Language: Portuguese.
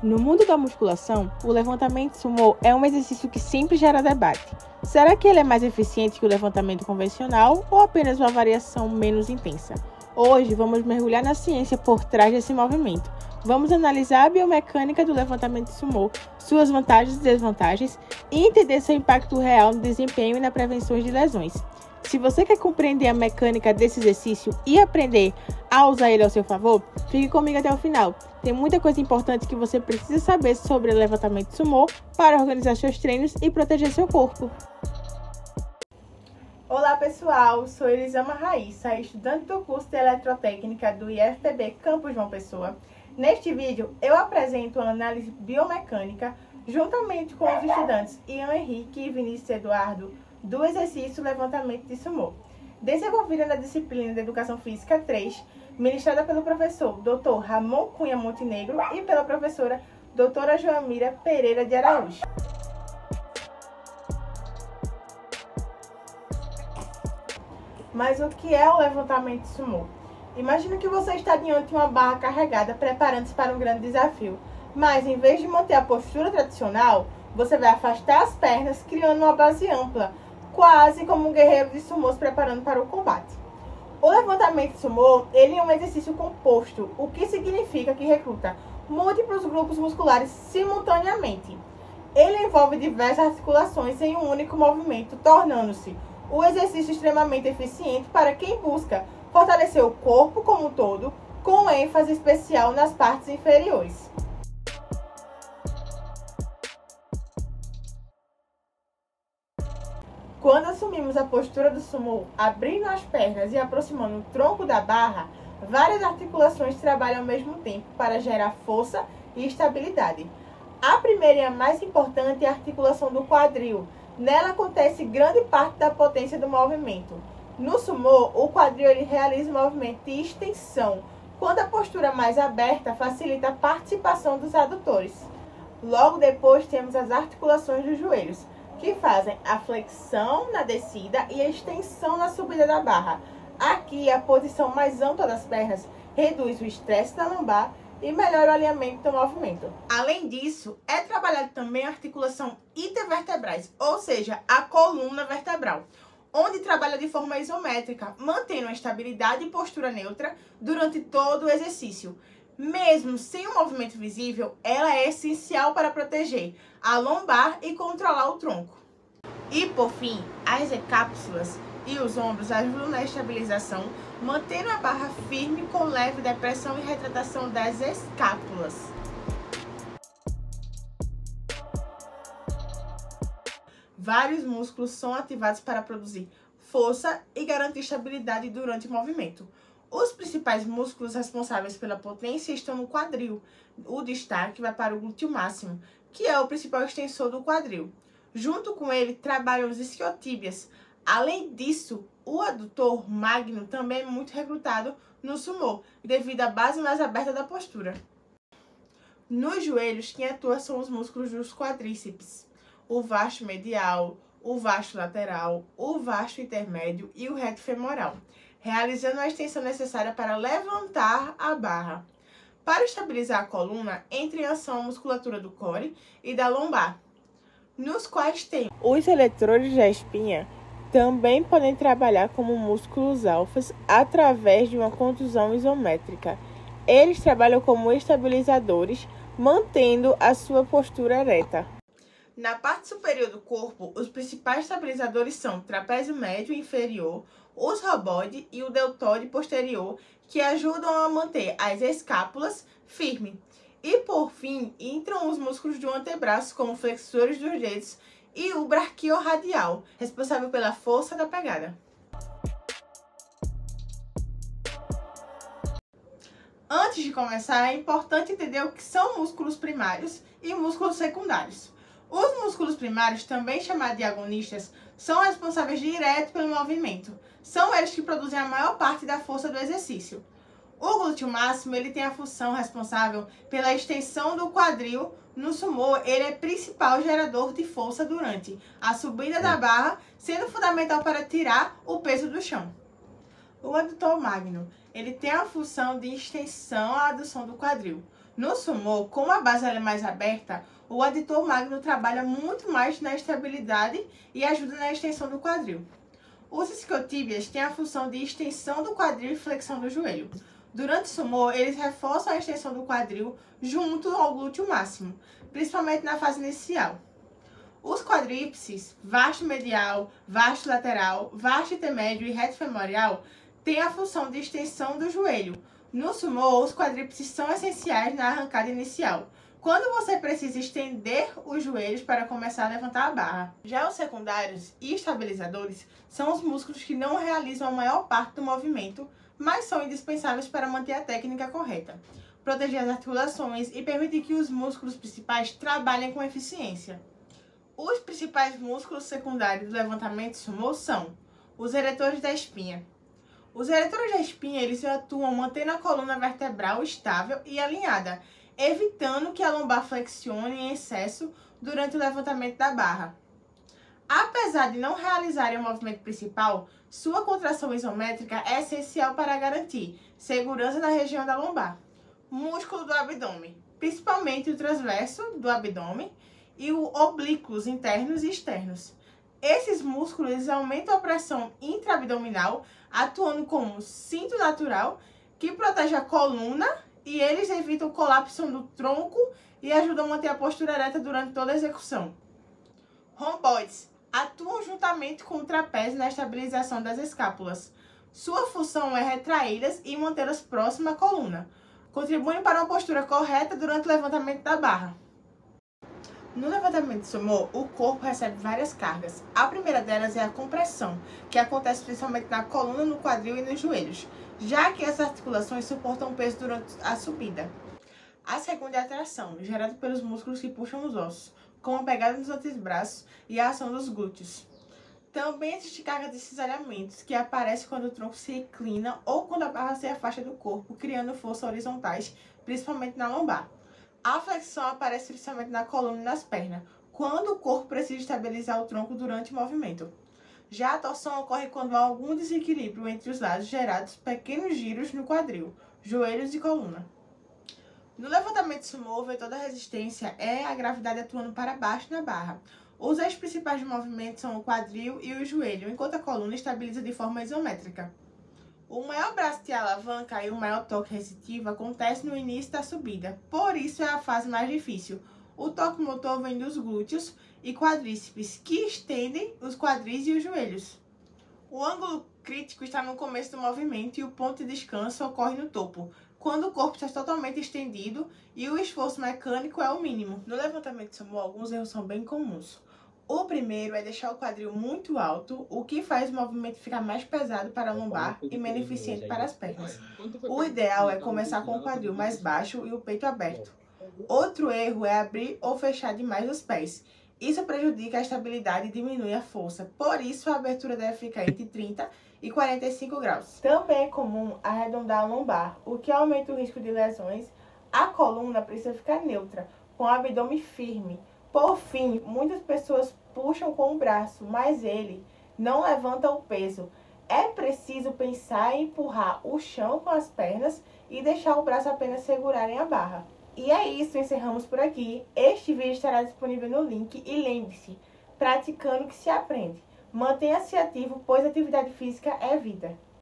No mundo da musculação, o levantamento sumô é um exercício que sempre gera debate. Será que ele é mais eficiente que o levantamento convencional ou apenas uma variação menos intensa? Hoje vamos mergulhar na ciência por trás desse movimento. Vamos analisar a biomecânica do levantamento sumô, suas vantagens e desvantagens e entender seu impacto real no desempenho e na prevenção de lesões. Se você quer compreender a mecânica desse exercício e aprender a usar ele ao seu favor, fique comigo até o final. Tem muita coisa importante que você precisa saber sobre o levantamento sumô para organizar seus treinos e proteger seu corpo. Olá pessoal, sou Elisama Raíssa, estudante do curso de Eletrotécnica do IFPB Campus João Pessoa. Neste vídeo eu apresento a análise biomecânica juntamente com os estudantes Ian Henrique e Vinícius Eduardo do exercício levantamento de sumô, desenvolvida na disciplina de Educação Física 3, ministrada pelo professor Dr. Ramon Cunha Montenegro e pela professora doutora Joamira Pereira de Araújo. Mas o que é o levantamento de sumô? Imagina que você está diante de uma barra carregada, preparando-se para um grande desafio. Mas, em vez de manter a postura tradicional, você vai afastar as pernas, criando uma base ampla, quase como um guerreiro de sumô se preparando para o combate. O levantamento de sumô, ele é um exercício composto, o que significa que recruta múltiplos grupos musculares simultaneamente. Ele envolve diversas articulações em um único movimento, tornando-se o exercício extremamente eficiente para quem busca fortalecer o corpo como um todo, com ênfase especial nas partes inferiores. Quando assumimos a postura do sumô, abrindo as pernas e aproximando o tronco da barra, várias articulações trabalham ao mesmo tempo para gerar força e estabilidade. A primeira e a mais importante é a articulação do quadril. Nela acontece grande parte da potência do movimento. No sumô, o quadril ele realiza o movimento de extensão, quando a postura mais aberta facilita a participação dos adutores. Logo depois temos as articulações dos joelhos, que fazem a flexão na descida e a extensão na subida da barra. Aqui, a posição mais ampla das pernas reduz o estresse da lombar e melhora o alinhamento do movimento. Além disso, é trabalhada também a articulação intervertebrais, ou seja, a coluna vertebral, onde trabalha de forma isométrica, mantendo a estabilidade e postura neutra durante todo o exercício. Mesmo sem um movimento visível, ela é essencial para proteger a lombar e controlar o tronco. E por fim, as escápulas e os ombros ajudam na estabilização, mantendo a barra firme com leve depressão e retratação das escápulas. Vários músculos são ativados para produzir força e garantir estabilidade durante o movimento. Os principais músculos responsáveis pela potência estão no quadril. O destaque vai para o glúteo máximo, que é o principal extensor do quadril. Junto com ele, trabalham os isquiotíbias. Além disso, o adutor magno também é muito recrutado no sumô, devido à base mais aberta da postura. Nos joelhos, quem atua são os músculos dos quadríceps, o vasto medial, o vasto lateral, o vasto intermédio e o reto femoral, realizando a extensão necessária para levantar a barra. Para estabilizar a coluna, entra em ação a musculatura do core e da lombar, nos quais tem Os eletrodes da espinha também podem trabalhar como músculos alfas através de uma contusão isométrica. Eles trabalham como estabilizadores, mantendo a sua postura ereta. Na parte superior do corpo, os principais estabilizadores são o trapézio médio e inferior, os roboide e o deltóide posterior, que ajudam a manter as escápulas firmes. E por fim, entram os músculos do antebraço, como flexores dos dedos e o braquiorradial, responsável pela força da pegada. Antes de começar, é importante entender o que são músculos primários e músculos secundários. Os músculos primários, também chamados de agonistas, são responsáveis direto pelo movimento. São eles que produzem a maior parte da força do exercício. O glúteo máximo, ele tem a função responsável pela extensão do quadril. No sumô, ele é principal gerador de força durante a subida da barra, sendo fundamental para tirar o peso do chão. O adutor magno, ele tem a função de extensão à adução do quadril. No sumô, como a base ela é mais aberta, o adutor magno trabalha muito mais na estabilidade e ajuda na extensão do quadril. Os isquiotíbias têm a função de extensão do quadril e flexão do joelho. Durante o sumô, eles reforçam a extensão do quadril junto ao glúteo máximo, principalmente na fase inicial. Os quadríceps, vasto medial, vasto lateral, vasto intermédio e reto femoral têm a função de extensão do joelho. No sumô, os quadríceps são essenciais na arrancada inicial, quando você precisa estender os joelhos para começar a levantar a barra. Já os secundários e estabilizadores são os músculos que não realizam a maior parte do movimento, mas são indispensáveis para manter a técnica correta, proteger as articulações e permitir que os músculos principais trabalhem com eficiência. Os principais músculos secundários do levantamento sumô são os eretores da espinha. Os eretores da espinha, eles atuam mantendo a coluna vertebral estável e alinhada, evitando que a lombar flexione em excesso durante o levantamento da barra. Apesar de não realizarem o movimento principal, sua contração isométrica é essencial para garantir segurança na região da lombar. Músculo do abdômen, principalmente o transverso do abdômen e os oblíquos internos e externos. Esses músculos aumentam a pressão intraabdominal, atuando como cinto natural que protege a coluna e eles evitam o colapso do tronco e ajudam a manter a postura ereta durante toda a execução. Romboides atuam juntamente com o trapézio na estabilização das escápulas. Sua função é retraí-las e mantê-las próximas à coluna, contribuindo para uma postura correta durante o levantamento da barra. No levantamento sumô, o corpo recebe várias cargas. A primeira delas é a compressão, que acontece principalmente na coluna, no quadril e nos joelhos, já que as articulações suportam o peso durante a subida. A segunda é a tração, gerada pelos músculos que puxam os ossos, como a pegada nos antebraços e a ação dos glúteos. Também existe carga de cisalhamentos, que aparece quando o tronco se inclina ou quando a barra se afasta do corpo, criando forças horizontais, principalmente na lombar. A flexão aparece principalmente na coluna e nas pernas, quando o corpo precisa estabilizar o tronco durante o movimento. Já a torção ocorre quando há algum desequilíbrio entre os lados, gerados pequenos giros no quadril, joelhos e coluna. No levantamento sumô, o vetor da resistência é a gravidade atuando para baixo na barra. Os eixos principais do movimento são o quadril e o joelho, enquanto a coluna estabiliza de forma isométrica. O maior braço de alavanca e o maior toque restritivo acontece no início da subida, por isso é a fase mais difícil. O toque motor vem dos glúteos e quadríceps, que estendem os quadris e os joelhos. O ângulo crítico está no começo do movimento e o ponto de descanso ocorre no topo, quando o corpo está totalmente estendido e o esforço mecânico é o mínimo. No levantamento sumô, alguns erros são bem comuns. O primeiro é deixar o quadril muito alto, o que faz o movimento ficar mais pesado para a lombar e menos eficiente para as pernas. O ideal é começar com o quadril mais baixo e o peito aberto. Outro erro é abrir ou fechar demais os pés. Isso prejudica a estabilidade e diminui a força, por isso a abertura deve ficar entre 30 e 45 graus. Também é comum arredondar a lombar, o que aumenta o risco de lesões. A coluna precisa ficar neutra, com o abdômen firme. Por fim, muitas pessoas puxam com o braço, mas ele não levanta o peso. É preciso pensar em empurrar o chão com as pernas e deixar o braço apenas segurarem a barra. E é isso, encerramos por aqui. Este vídeo estará disponível no link e lembre-se, praticando que se aprende. Mantenha-se ativo, pois atividade física é vida.